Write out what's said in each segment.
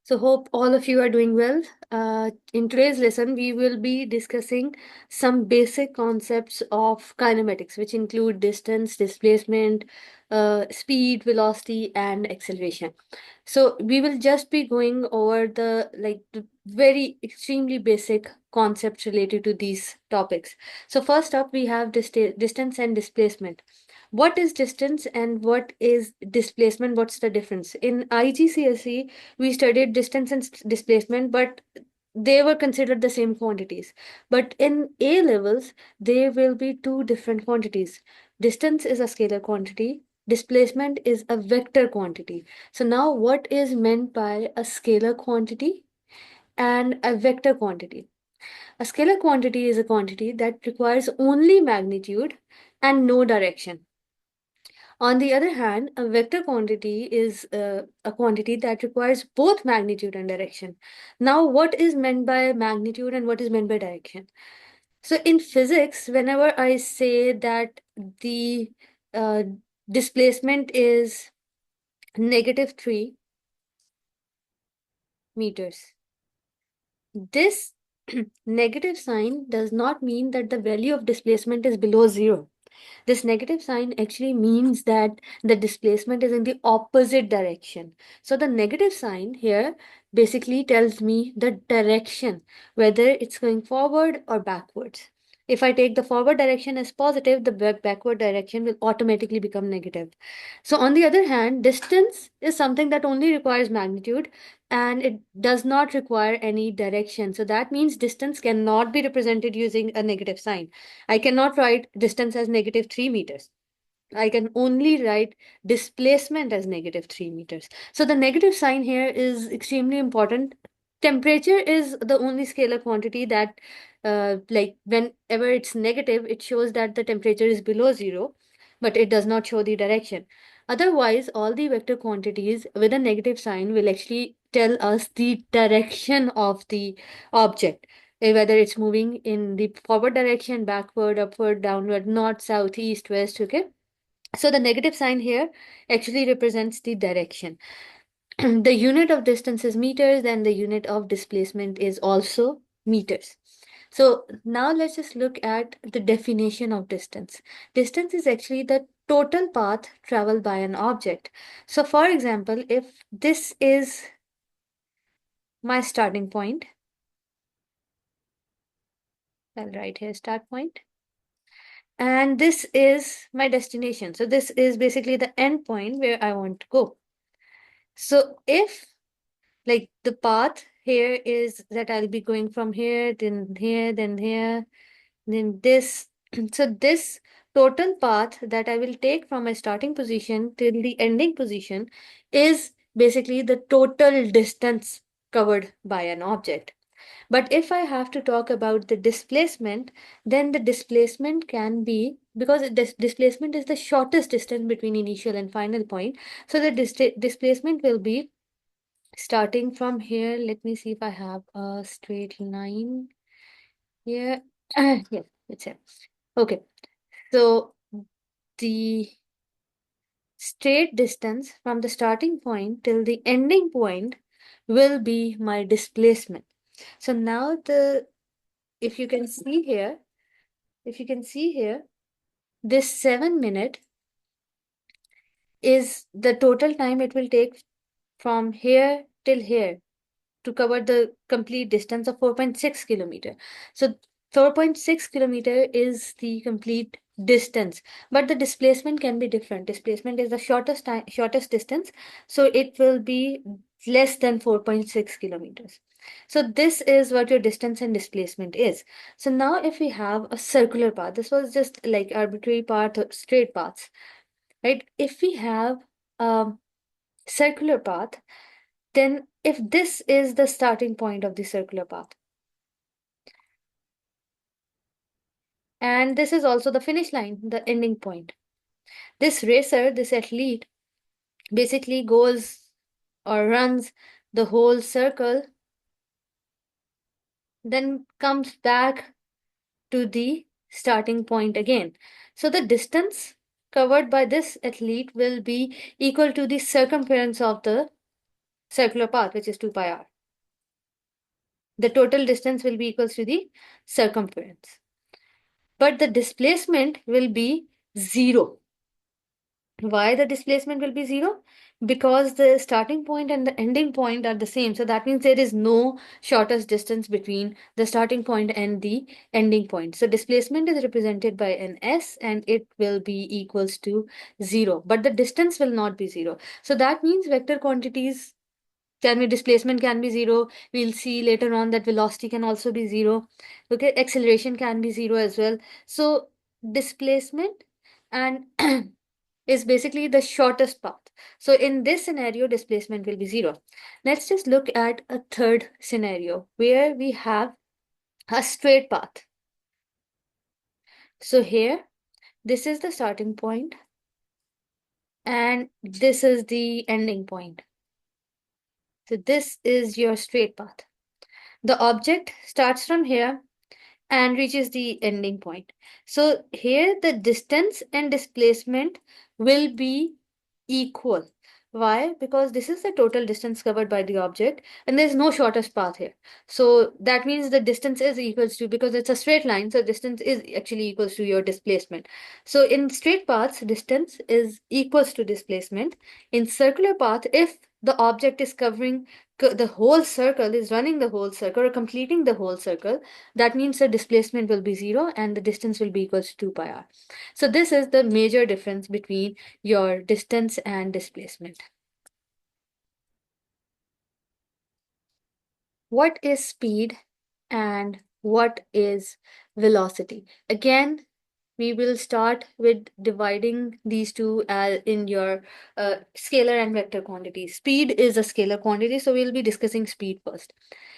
So, hope all of you are doing well. In today's lesson, we will be discussing some basic concepts of kinematics, which include distance, displacement, speed, velocity, and acceleration. So, we will just be going over the very extremely basic concepts related to these topics. So, first up, we have distance and displacement. What is distance and what is displacement? What's the difference? In IGCSE, we studied distance and displacement, but they were considered the same quantities. But in A levels, they will be two different quantities. Distance is a scalar quantity, displacement is a vector quantity. So now what is meant by a scalar quantity and a vector quantity? A scalar quantity is a quantity that requires only magnitude and no direction. On the other hand, a vector quantity is a quantity that requires both magnitude and direction. Now, what is meant by magnitude and what is meant by direction? So, in physics, whenever I say that the uh, displacement is -3 meters, this negative sign does not mean that the value of displacement is below zero. This negative sign actually means that the displacement is in the opposite direction. So the negative sign here basically tells me the direction, whether it's going forward or backwards. If I take the forward direction as positive, the backward direction will automatically become negative. So on the other hand, distance is something that only requires magnitude and it does not require any direction. So that means distance cannot be represented using a negative sign. I cannot write distance as -3 meters. I can only write displacement as -3 meters. So the negative sign here is extremely important. Temperature is the only scalar quantity that, like, whenever it's negative, it shows that the temperature is below zero, but it does not show the direction. Otherwise, all the vector quantities with a negative sign will actually tell us the direction of the object, whether it's moving in the forward direction, backward, upward, downward, north, south, east, west, okay? So the negative sign here actually represents the direction. The unit of distance is meters and the unit of displacement is also meters. So now let's just look at the definition of distance. Distance is actually the total path traveled by an object. So for example, if this is my starting point, I'll write here start point. And this is my destination. So this is basically the end point where I want to go. So if like the path here is that I'll be going from here, then here, then here, then this. So this total path that I will take from my starting position till the ending position is basically the total distance covered by an object. But if I have to talk about the displacement, then the displacement can be, because displacement is the shortest distance between initial and final point. So the displacement will be starting from here. Let me see if I have a straight line here. Yes, it's here. Okay, so the straight distance from the starting point till the ending point will be my displacement. So now if you can see here, this 7 minute is the total time it will take from here till here to cover the complete distance of 4.6 kilometer. So 4.6 kilometer is the complete distance, but the displacement can be different. Displacement is the shortest distance, so it will be less than 4.6 kilometers. So this is what your distance and displacement is. So now if we have a circular path, this was just like arbitrary path or straight paths, right? If we have a circular path, then if this is the starting point of the circular path, and this is also the finish line, the ending point, this racer, this athlete, basically goes or runs the whole circle, then comes back to the starting point again. So the distance covered by this athlete will be equal to the circumference of the circular path, which is 2 pi r. The total distance will be equals to the circumference. But the displacement will be 0. Why the displacement will be 0? Because the starting point and the ending point are the same. So that means there is no shortest distance between the starting point and the ending point. So displacement is represented by an S and it will be equals to 0. But the distance will not be 0. So that means vector quantities can be displacement can be 0. We'll see later on that velocity can also be 0. Okay, acceleration can be 0 as well. So displacement and is basically the shortest path. So in this scenario, displacement will be 0. Let's just look at a third scenario where we have a straight path. So here, this is the starting point and this is the ending point. So this is your straight path. The object starts from here and reaches the ending point. So here the distance and displacement will be equal. Why? Because this is the total distance covered by the object and there's no shortest path here. So that means the distance is equals to, because it's a straight line, so distance is actually equals to your displacement. So in straight paths, distance is equals to displacement. In circular path, if the object is covering the whole circle, is running the whole circle or completing the whole circle, that means the displacement will be 0 and the distance will be equals to 2 pi r. So this is the major difference between your distance and displacement. What is speed and what is velocity? Again, we will start with dividing these two in your scalar and vector quantities. Speed is a scalar quantity, so we'll be discussing speed first.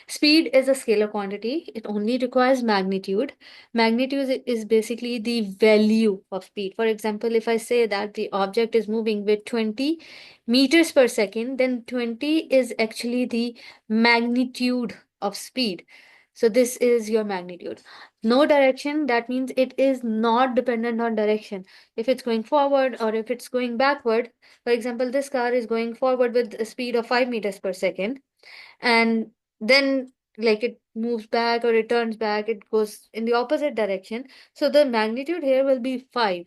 Speed is a scalar quantity. It only requires magnitude. Magnitude is basically the value of speed. For example, if I say that the object is moving with 20 meters per second, then 20 is actually the magnitude of speed. So this is your magnitude. No direction, that means it is not dependent on direction. If it's going forward or if it's going backward, for example, this car is going forward with a speed of 5 meters per second, and then like it moves back or it turns back, it goes in the opposite direction. So the magnitude here will be 5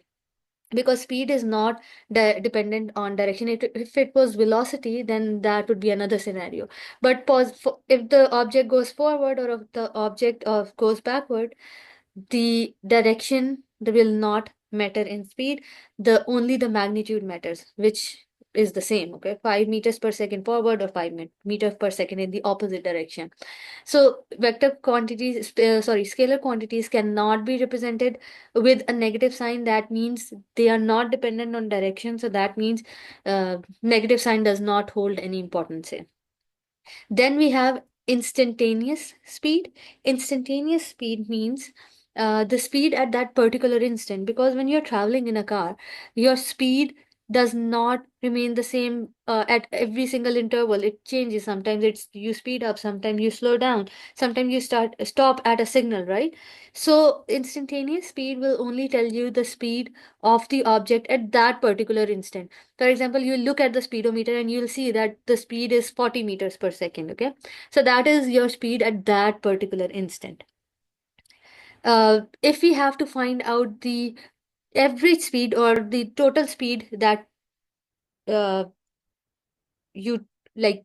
because speed is not dependent on direction. If it was velocity, then that would be another scenario. But if the object goes forward or if the object goes backward, the direction will not matter in speed. Only the magnitude matters, which is the same. Okay, 5 meters per second forward or 5 meters per second in the opposite direction. So vector quantities, scalar quantities cannot be represented with a negative sign. That means they are not dependent on direction. So that means negative sign does not hold any importance here. Then we have instantaneous speed. Instantaneous speed means the speed at that particular instant. Because when you're traveling in a car, your speed does not remain the same at every single interval. It changes. Sometimes it's you speed up, sometimes you slow down, sometimes you stop at a signal, right? So instantaneous speed will only tell you the speed of the object at that particular instant. For example, you look at the speedometer and you'll see that the speed is 40 meters per second. Okay, so that is your speed at that particular instant. If we have to find out the average speed or the total speed that uh, you like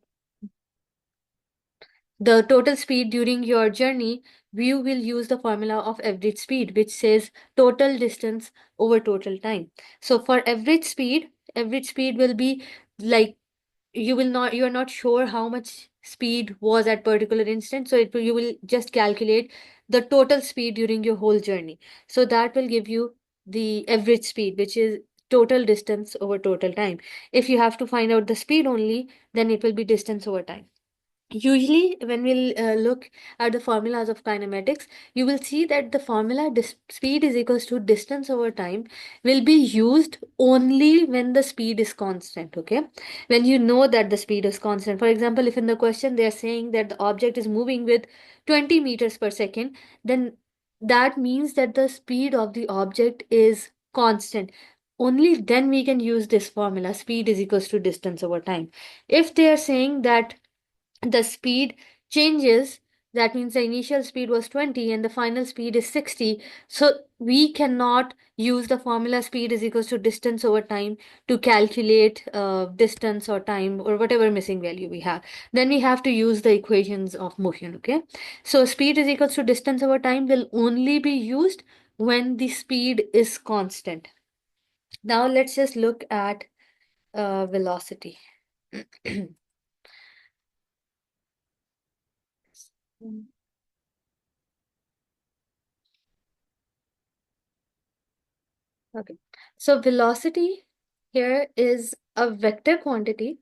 the total speed during your journey, we will use the formula of average speed, which says total distance over total time. So for average speed will be like you are not sure how much speed was at particular instant, so you will just calculate the total speed during your whole journey. So that will give you the average speed, which is total distance over total time. If you have to find out the speed only, then it will be distance over time. Usually, when we'll look at the formulas of kinematics, you will see that the formula speed is equals to distance over time will be used only when the speed is constant, okay? When you know that the speed is constant. For example, if in the question they are saying that the object is moving with 20 meters per second, then that means that the speed of the object is constant. only then we can use this formula, speed is equals to distance over time. If they are saying that the speed changes, that means the initial speed was 20 and the final speed is 60. So we cannot use the formula speed is equals to distance over time to calculate distance or time or whatever missing value we have. Then we have to use the equations of motion, okay? So speed is equals to distance over time will only be used when the speed is constant. Now let's just look at velocity. Okay, so velocity here is a vector quantity.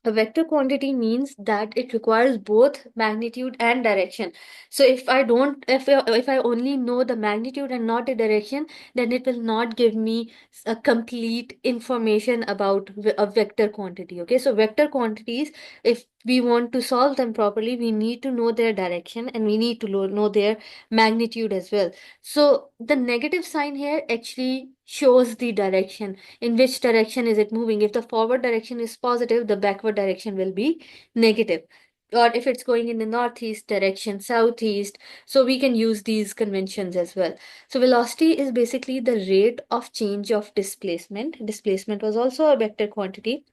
A vector quantity means that it requires both magnitude and direction. So if I only know the magnitude and not the direction, then it will not give me a complete information about a vector quantity. Okay, so vector quantities, if we want to solve them properly, we need to know their direction and we need to know their magnitude as well. So the negative sign here actually shows the direction, in which direction is it moving. If the forward direction is positive, the backward direction will be negative. Or if it's going in the northeast direction, southeast, so we can use these conventions as well. So velocity is basically the rate of change of displacement. Displacement was also a vector quantity.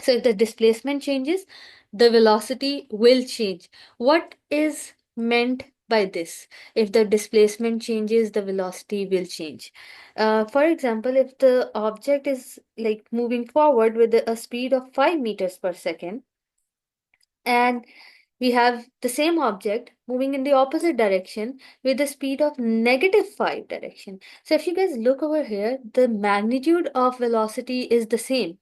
So if the displacement changes, the velocity will change. What is meant by this? If the displacement changes, the velocity will change. For example, if the object is like moving forward with a speed of 5 meters per second, and we have the same object moving in the opposite direction with the speed of -5 direction. So if you guys look over here, the magnitude of velocity is the same.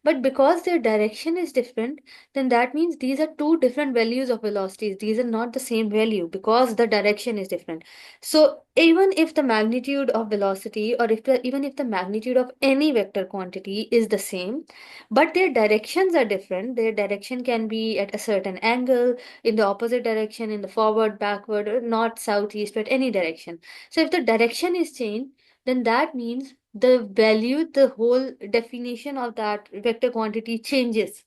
But because their direction is different, then that means these are two different values of velocities. These are not the same value because the direction is different. So even if the magnitude of velocity or even if the magnitude of any vector quantity is the same, but their directions are different. Their direction can be at a certain angle, in the opposite direction, in the forward, backward, or north, south, east, but any direction. So if the direction is changed, then that means the value, the whole definition of that vector quantity changes.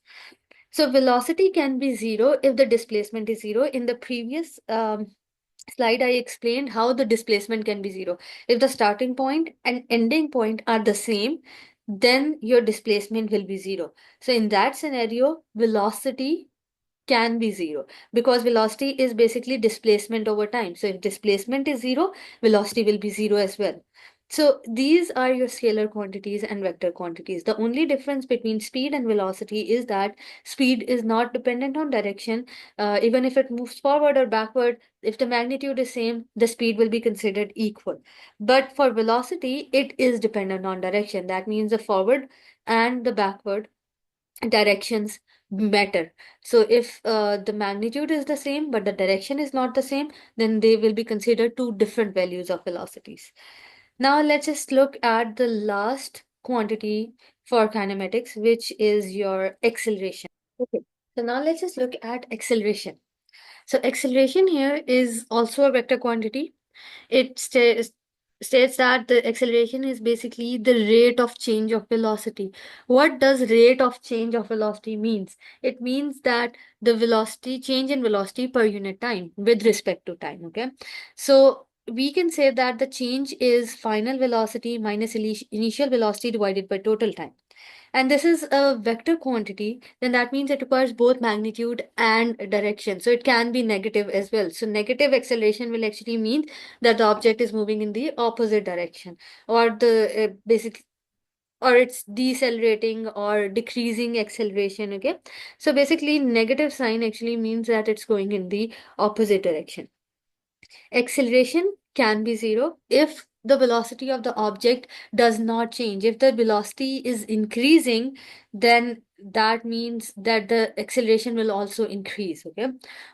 So velocity can be zero if the displacement is zero. In the previous slide, I explained how the displacement can be zero. If the starting point and ending point are the same, then your displacement will be zero. So in that scenario, velocity can be zero because velocity is basically displacement over time. So if displacement is zero, velocity will be zero as well. So these are your scalar quantities and vector quantities. The only difference between speed and velocity is that speed is not dependent on direction. Even if it moves forward or backward, if the magnitude is same, the speed will be considered equal. But for velocity, it is dependent on direction. That means the forward and the backward directions matter. So if the magnitude is the same, but the direction is not the same, then they will be considered two different values of velocities. Now let's just look at the last quantity for kinematics, which is your acceleration. Okay. So now let's just look at acceleration. So acceleration here is also a vector quantity. It states that the acceleration is basically the rate of change of velocity. What does rate of change of velocity means? It means that the velocity change in velocity per unit time with respect to time, okay? So we can say that the change is final velocity minus initial velocity divided by total time. And this is a vector quantity, then that means it requires both magnitude and direction. So it can be negative as well. So negative acceleration will actually mean that the object is moving in the opposite direction, or the basic, or it's decelerating or decreasing acceleration. Okay. So basically, negative sign actually means that it's going in the opposite direction. Acceleration can be zero if the velocity of the object does not change. If the velocity is increasing, then that means that the acceleration will also increase, okay?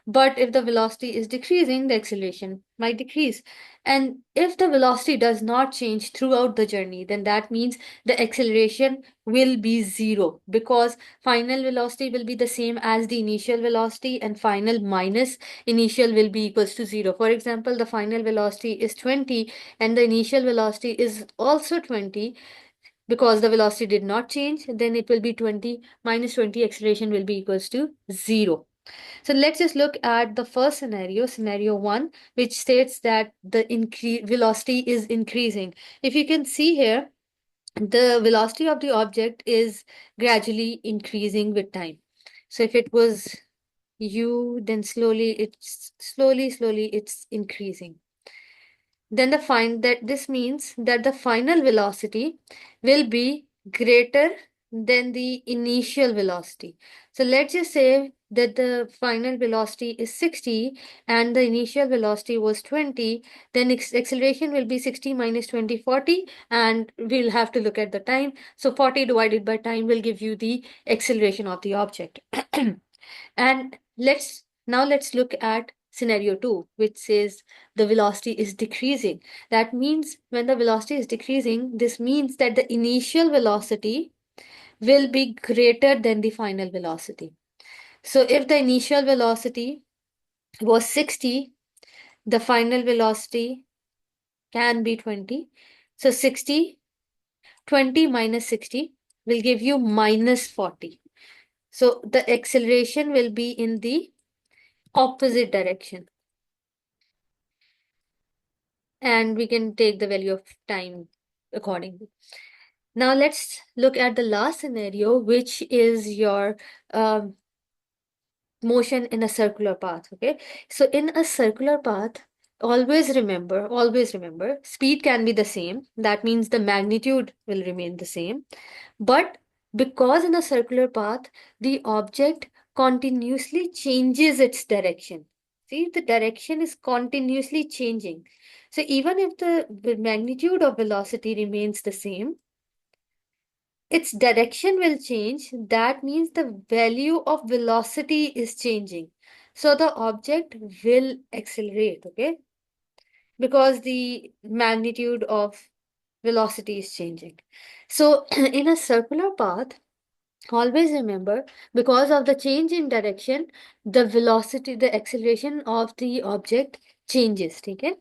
But if the velocity is decreasing, the acceleration might decrease. And if the velocity does not change throughout the journey, then that means the acceleration will be zero because final velocity will be the same as the initial velocity and final minus initial will be equals to zero. For example, the final velocity is 20 and the initial velocity is also 20. because the velocity did not change, then it will be 20 minus 20, acceleration will be equals to 0. So let's just look at the first scenario, scenario 1, which states that the velocity is increasing. If you can see here, the velocity of the object is gradually increasing with time. So if it was u, then slowly it's increasing. Then this means that the final velocity will be greater than the initial velocity. So let's just say that the final velocity is 60 and the initial velocity was 20, then acceleration will be 60 minus 20, 40, and we'll have to look at the time. So 40 divided by time will give you the acceleration of the object. And let's look at scenario 2, which says the velocity is decreasing. That means when the velocity is decreasing, this means that the initial velocity will be greater than the final velocity. So if the initial velocity was 60, the final velocity can be 20. So 20 minus 60 will give you minus 40. So the acceleration will be in the opposite direction. And we can take the value of time accordingly. Now let's look at the last scenario, which is your motion in a circular path. Okay, so in a circular path, always remember, speed can be the same. That means the magnitude will remain the same. But because in a circular path, the object continuously changes its direction. See, the direction is continuously changing. So even if the magnitude of velocity remains the same, its direction will change. That means the value of velocity is changing. So the object will accelerate, okay? Because the magnitude of velocity is changing. So in a circular path, always remember, because of the change in direction, the velocity, the acceleration of the object changes, okay?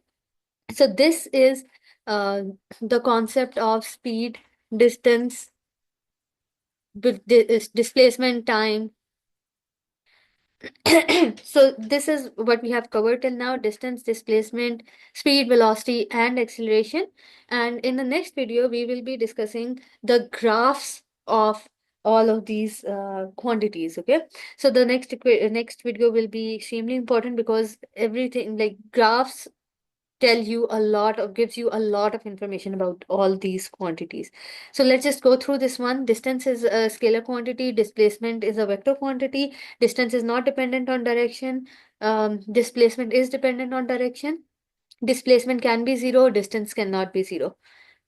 So this is the concept of speed, distance, displacement, time. So this is what we have covered till now: distance, displacement, speed, velocity, and acceleration. And in the next video, we will be discussing the graphs of all of these quantities. Okay, so the next video will be extremely important because everything like graphs tell you a lot of gives you a lot of information about all these quantities. So let's just go through this one. Distance is a scalar quantity, displacement is a vector quantity. Distance is not dependent on direction. Displacement is dependent on direction. Displacement can be zero, distance cannot be zero.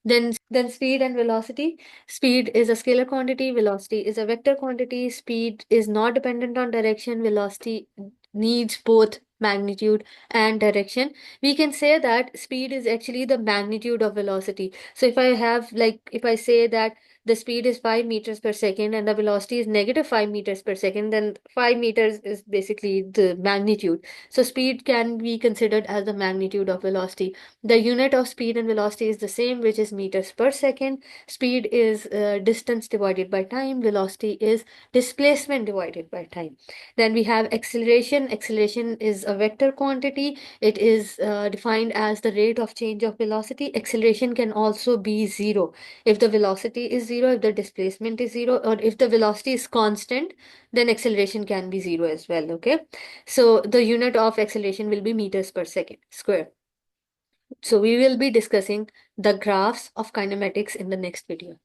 Then speed and velocity. Speed is a scalar quantity, velocity is a vector quantity. Speed is not dependent on direction, velocity needs both magnitude and direction. We can say that speed is actually the magnitude of velocity. So if I say that the speed is 5 meters per second and the velocity is negative 5 meters per second, then 5 meters is basically the magnitude. So speed can be considered as the magnitude of velocity. The unit of speed and velocity is the same, which is meters per second. Speed is distance divided by time. Velocity is displacement divided by time. Then we have acceleration. Acceleration is a vector quantity. It is defined as the rate of change of velocity. Acceleration can also be zero. If the velocity is zero, if the displacement is zero, or if the velocity is constant, then acceleration can be zero as well. Okay. So the unit of acceleration will be meters per second square. So we will be discussing the graphs of kinematics in the next video.